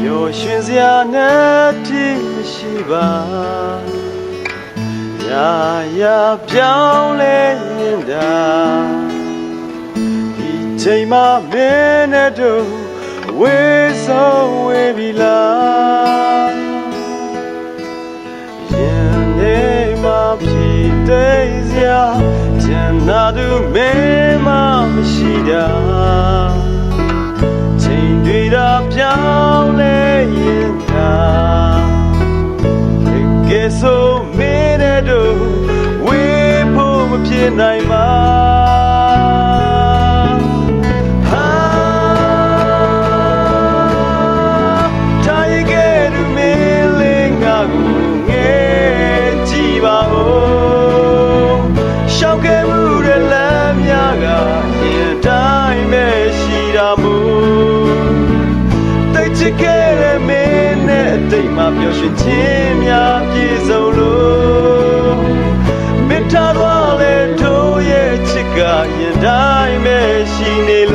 有寻下那的西吧，呀呀飘来的，一切嘛没那都为所为比啦，眼泪嘛皮对下，天那都没嘛没西的。对他飘来烟霞，给所没得都为破么偏爱吗？他也给的没灵啊，我几把哦，小给不的蓝呀个，也带没西达木。这个人没那对嘛表现天涯别走路，没他多来头也这个也带没心内路。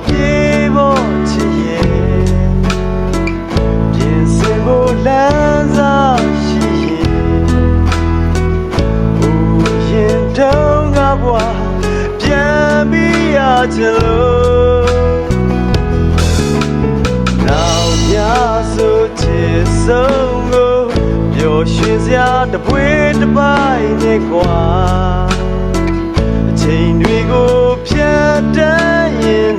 ပြေဖို့ချစ်ရဲ့ပြင်ဆင်ဖို့လမ်းစာရှိရဲ့ရင်တုံးကဘွားပြန်ပြီးရချင်လို့နောက်ပြဆိုချစ်ဆုံးကိုပျော်ရွှင်စရာတပွေးတစ်ပိုင်းနဲ့ကွာအချိန်တွေကိုဖြတ်တန်းရင်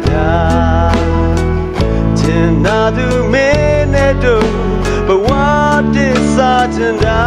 နာသူမင်းနဲ့တို့ဘဝတည်စားချင်တာ